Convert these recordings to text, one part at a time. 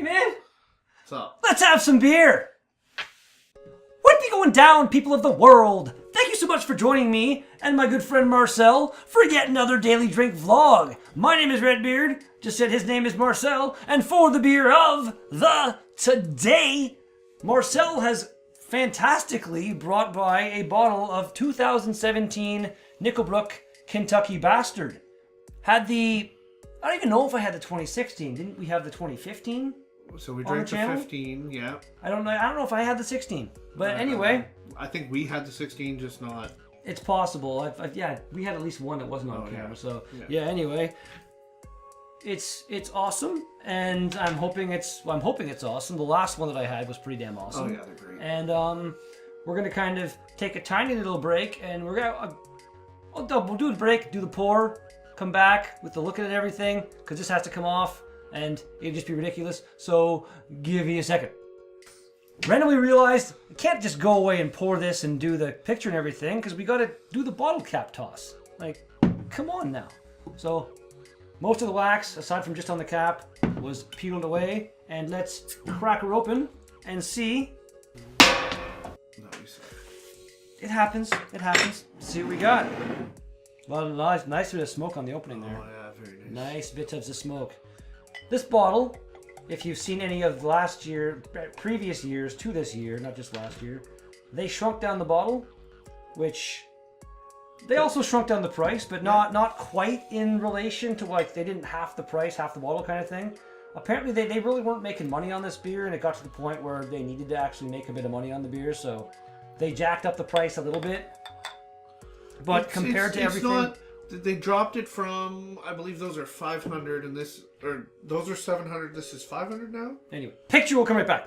man. What's up? Let's have some beer. What be going down, people of the world? Thank you so much for joining me and my good friend Marcel for yet another Daily Drink vlog. My name is Redbeard, just said his name is Marcel, and for the beer of the today, Marcel has fantastically brought by a bottle of 2017 Brook Kentucky Bastard. I don't even know if I had the 2016. Didn't we have the 2015? So we drank the 15, yeah. I don't know if I had the 16. But anyway. I think we had the 16, just not... It's possible. Yeah, we had at least one that wasn't on camera. Yeah. So, yeah, anyway. It's awesome, and I'm hoping it's awesome. The last one that I had was pretty damn awesome. Oh, yeah, they're great. And we're going to kind of take a tiny little break, and we're going to... we'll do the break, do the pour, come back with the look at everything, because this has to come off. And it'd just be ridiculous. So give me a second. Randomly realized I can't just go away and pour this and do the picture and everything because we got to do the bottle cap toss. Like, come on now. So most of the wax, aside from just on the cap, was peeled away. And let's crack her open and see. Nice. It happens. It happens. Let's see what we got. Well, nice bit of smoke on the opening there. Oh yeah, very nice. Nice bits of the smoke. This bottle, if you've seen any of previous years to this year, not just last year, they shrunk down the bottle, which they also shrunk down the price, but not quite in relation to like they didn't half the price, half the bottle kind of thing. Apparently they really weren't making money on this beer, and it got to the point where they needed to actually make a bit of money on the beer, so they jacked up the price a little bit. But compared to everything... They dropped it from, I believe those are 500 and this, or those are 700, this is 500 now? Anyway, picture will come right back.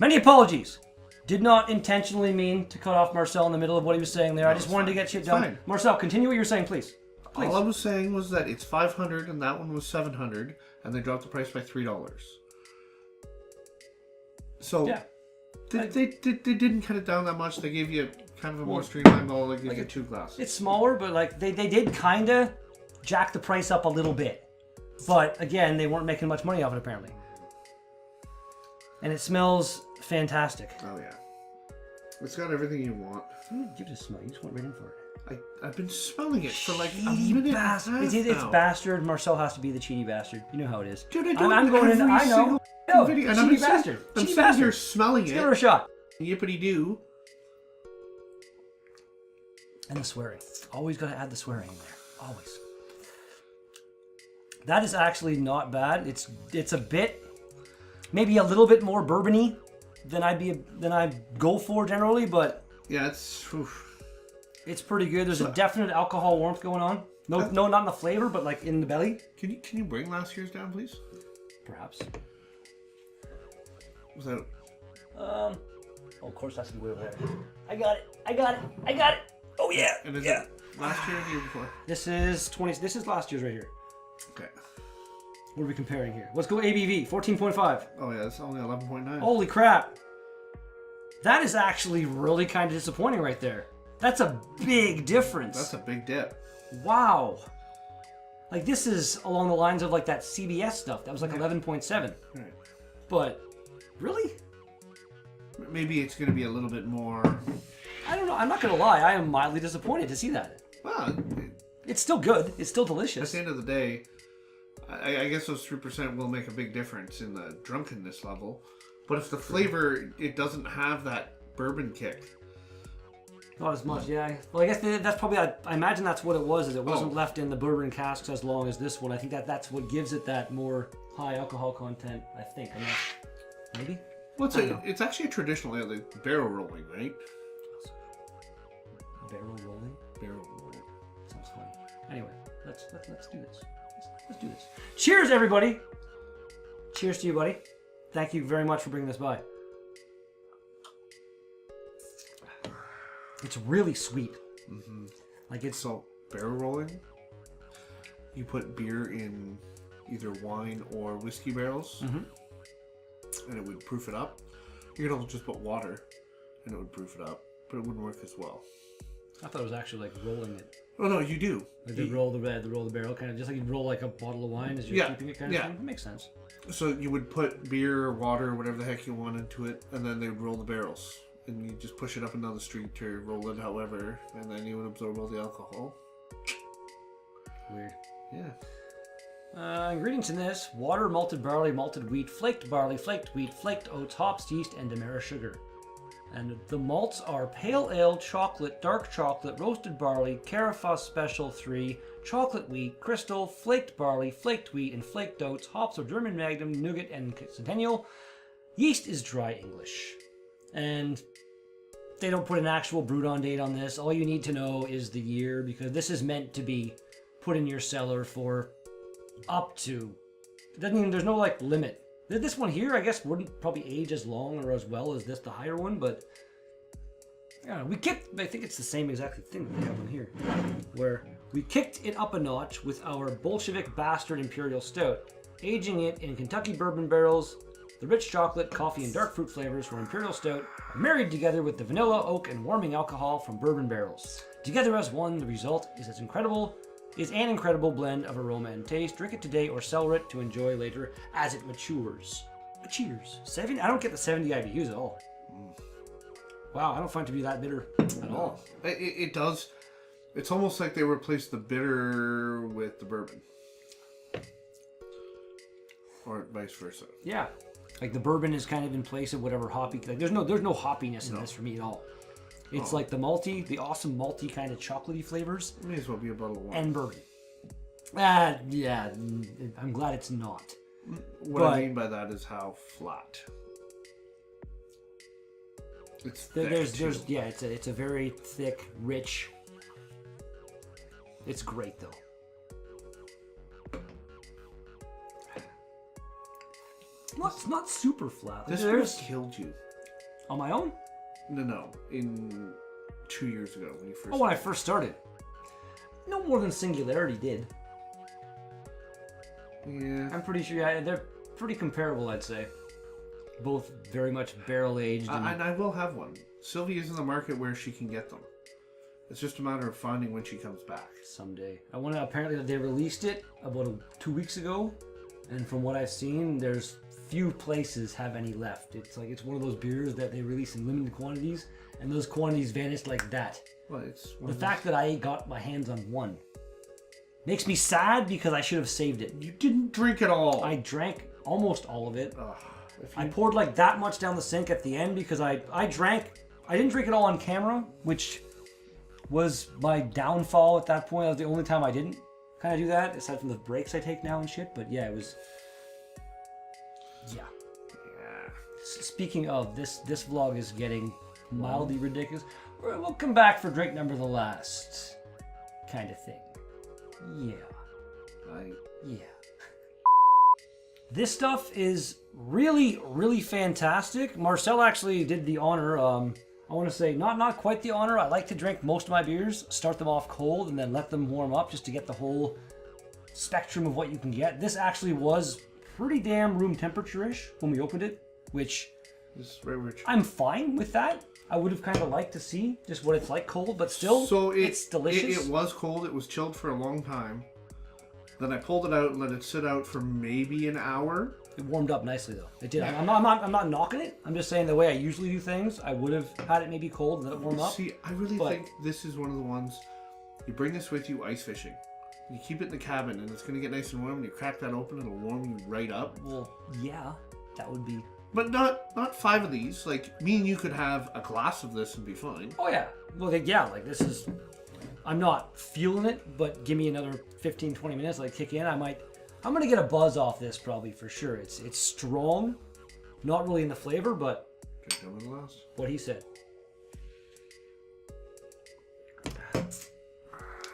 Many apologies. Did not intentionally mean to cut off Marcel in the middle of what he was saying there. No, I just wanted to get shit done. Fine. Marcel, continue what you were saying, please. All I was saying was that it's 500 and that one was 700 and they dropped the price by $3. So, yeah. They didn't cut it down that much. They gave you kind of a more streamlined bottle. They gave you 2 glasses. It's smaller, but like they did kind of jack the price up a little bit. But again, they weren't making much money off it apparently. And it smells fantastic. Oh yeah, it's got everything you want. Give it a smell. You just went right in for it. I've been smelling it for like a minute. It's bastard. Marcel has to be the cheaty bastard. You know how it is. Dude, I'm going in. I know. Video. And cheaty bastard. I'm sitting here smelling it. Let's give her a shot. Yippity doo. And the swearing. Always got to add the swearing in there. Always. That is actually not bad. It's a bit, maybe a little bit more bourbony than I go for generally, but yeah, it's pretty good. There's a definite alcohol warmth going on. No, not in the flavor, but like in the belly. Can you bring last year's down, please? Perhaps. Was that? Oh, of course that's the way over there. I got it. Oh yeah. And is it last year or the year before? This is last year's right here. Okay. What are we comparing here? Let's go ABV, 14.5. Oh yeah, it's only 11.9. Holy crap. That is actually really kind of disappointing right there. That's a big difference. That's a big dip. Wow. Like this is along the lines of like that CBS stuff. That was like 11.7. Right. But really? Maybe it's going to be a little bit more... I don't know. I'm not going to lie. I am mildly disappointed to see that. Well... It's still good. It's still delicious. At the end of the day, I guess those 3% will make a big difference in the drunkenness level. But if the flavor, it doesn't have that bourbon kick. Not as much, yeah. Well, I guess that's probably... I imagine that's what it was, is it wasn't left in the bourbon casks as long as this one. I think that's what gives it that more high alcohol content, I think. I'm not... Maybe? Well, it's actually a traditional like barrel rolling, right? Barrel rolling? Barrel rolling. Sounds funny. Anyway, let's do this. Let's do this. Cheers, everybody! Cheers to you, buddy. Thank you very much for bringing this by. It's really sweet. Mm-hmm. Like it's so barrel rolling. You put beer in either wine or whiskey barrels. Mm-hmm. And it would proof it up. You could also just put water and it would proof it up, but it wouldn't work as well. I thought it was actually like rolling it. Oh no, you do. Like they roll the barrel, kind of just like you roll like a bottle of wine as you're Yeah, keeping it, kind of thing. That makes sense. So you would put beer or water or whatever the heck you want into it, and then they would roll the barrels. And you just push it up and down the street or roll it however, and then you would absorb all the alcohol. Weird. Yeah. Ingredients in this: water, malted barley, malted wheat, flaked barley, flaked wheat, flaked oats, hops, yeast, and demerara sugar. And the malts are pale ale, chocolate, dark chocolate, roasted barley, Carafus Special 3, chocolate wheat, crystal, flaked barley, flaked wheat, and flaked oats. Hops are German Magnum, Nougat, and Centennial. Yeast is dry English. And they don't put an actual brewed on date on this. All you need to know is the year, because this is meant to be put in your cellar for up to... It doesn't even, there's no like limit. This one here, I guess, wouldn't probably age as long or as well as this, the higher one, but I don't know. I think it's the same exact thing that we have on here, where we kicked it up a notch with our Bolshevik Bastard Imperial Stout, aging it in Kentucky bourbon barrels. The rich chocolate, coffee, and dark fruit flavors from Imperial Stout are married together with the vanilla, oak, and warming alcohol from bourbon barrels. Together as one, the result is an incredible blend of aroma and taste. Drink it today or cellar it to enjoy later as it matures. Cheers. 70? I don't get the 70 IBUs at all. Wow, I don't find it to be that bitter at all. It does. It's almost like they replaced the bitter with the bourbon. Or vice versa. Yeah. Like the bourbon is kind of in place of whatever hoppy. Like there's no hoppiness in this for me at all. It's like the awesome malty kind of chocolatey flavors. It may as well be a bottle of wine. And bourbon. Yeah, I'm glad it's not. What I mean by that is how flat. It's thick it's a very thick, rich. It's great though. It's not super flat. This would have killed you. On my own? No. In 2 years ago when you first. When I first started. No more than Singularity did. Yeah. I'm pretty sure. Yeah, they're pretty comparable, I'd say. Both very much barrel aged. And I will have one. Sylvie is in the market where she can get them. It's just a matter of finding when she comes back. Someday. Apparently they released it about 2 weeks ago, and from what I've seen, there's few places have any left. It's one of those beers that they release in limited quantities, and those quantities vanished like that. Well, it's the fact that I got my hands on one makes me sad because I should have saved it. You didn't drink it all. I drank almost all of it. I poured like that much down the sink at the end because I didn't drink it all on camera, which was my downfall at that point. That was the only time I didn't kind of do that, aside from the breaks I take now and shit. But yeah, it was. Yeah. Speaking of, this vlog is getting mildly ridiculous. We'll come back for drink number the last kind of thing. Yeah. This stuff is really, really fantastic. Marcel actually did the honor. I want to say not quite the honor. I like to drink most of my beers, start them off cold, and then let them warm up just to get the whole spectrum of what you can get. This actually was pretty damn room temperature-ish when we opened it, which is very rich. I'm fine with that. I would have kind of liked to see just what it's like cold, but still, it's delicious. It was cold. It was chilled for a long time. Then I pulled it out and let it sit out for maybe an hour. It warmed up nicely though. It did. I'm not knocking it. I'm just saying the way I usually do things, I would have had it maybe cold and let it warm up. See, I really think this is one of the ones you bring this with you ice fishing. You keep it in the cabin and it's going to get nice and warm. And you crack that open, it'll warm you right up. Well, yeah, that would be. But not 5 of these. Like me and you could have a glass of this and be fine. Oh yeah. Well, like this is. I'm not feeling it, but give me another 15-20 minutes, like kick in. I'm gonna get a buzz off this probably for sure. It's strong, not really in the flavor, but what he said.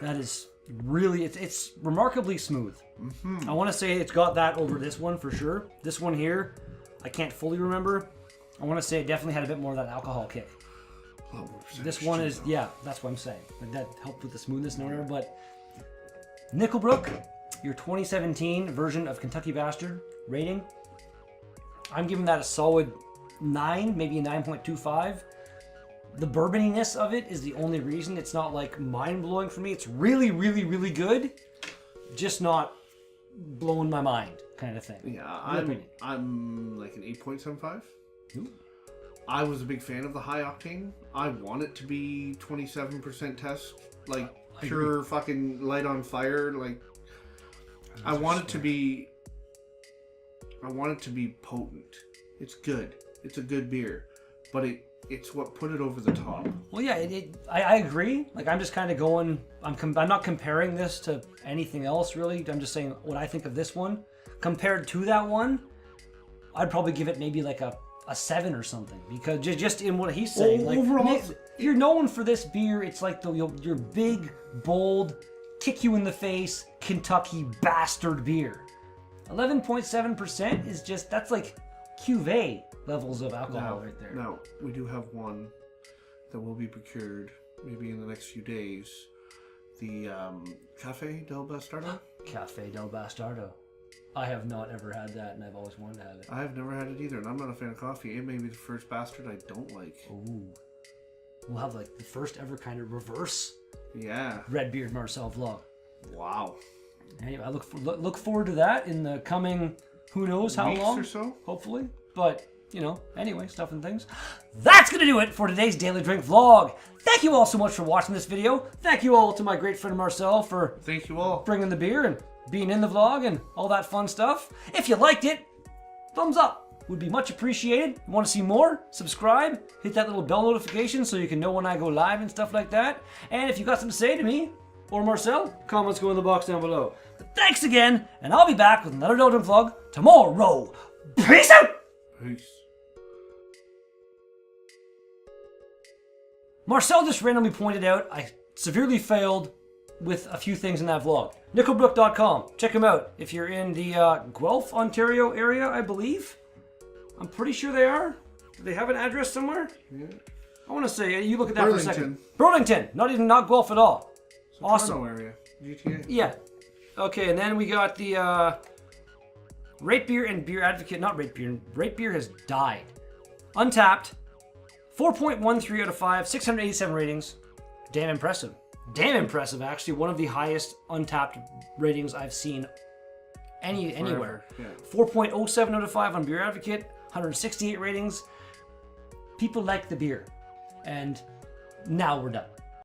That is really it's remarkably smooth. Mm-hmm. I want to say it's got that over this one for sure. This one here, I can't fully remember. I want to say it definitely had a bit more of that alcohol kick. This one is, that's what I'm saying. That helped with the smoothness and whatever, but Nickelbrook, your 2017 version of Kentucky Bastard rating, I'm giving that a solid 9, maybe a 9.25. the bourboniness of it is the only reason. It's not like mind-blowing for me. It's really, really, really good. Just not blowing my mind kind of thing. Yeah, Your I'm like an 8.75. Ooh. I was a big fan of the high octane. I want it to be 27% test, like pure fucking light on fire. Like I want it to be potent. It's good. It's a good beer, but it's what put it over the top. Well, yeah, I agree. Like, I'm just kind of going. I'm not comparing this to anything else really. I'm just saying what I think of this one compared to that one. I'd probably give it maybe like a 7 or something, because just in what he's saying, like overall, you're known for this beer. It's like your big, bold, kick you in the face Kentucky bastard beer. 11.7% is just, that's like cuvee levels of alcohol right there. Now we do have one that will be procured maybe in the next few days. The Cafe del Bastardo. Cafe del Bastardo. I have not ever had that, and I've always wanted to have it. I have never had it either, and I'm not a fan of coffee. It may be the first bastard I don't like. Ooh. We'll have like the first ever kind of reverse Redbeard Marcel vlog. Wow. Anyway, I look forward to that in the coming, who knows how weeks long, or so. Hopefully. But, anyway, stuff and things. That's going to do it for today's Daily Drink vlog. Thank you all so much for watching this video. Thank you all to my great friend Marcel for thank you all bringing the beer and being in the vlog and all that fun stuff. If you liked it, thumbs up would be much appreciated. You want to see more? Subscribe, hit that little bell notification so you can know when I go live and stuff like that. And if you got something to say to me or Marcel, comments go in the box down below. But thanks again, and I'll be back with another Daily Drink vlog tomorrow. Peace out! Peace. Marcel just randomly pointed out I severely failed with a few things in that vlog. Nickelbrook.com. Check them out if you're in the Guelph, Ontario area, I believe. I'm pretty sure they are. Do they have an address somewhere? Yeah. I want to say, you look at that for a second. Burlington. Burlington. Not Guelph at all. Awesome. Toronto area. GTA. Yeah. Okay, and then we got the Rate Beer and Beer Advocate. Not Rate Beer. Rate Beer has died. Untapped. 4.13 out of 5. 687 ratings. Damn impressive. Damn impressive, actually. One of the highest Untapped ratings I've seen anywhere. Yeah. 4.07 out of 5 on Beer Advocate. 168 ratings. People like the beer. And now we're done.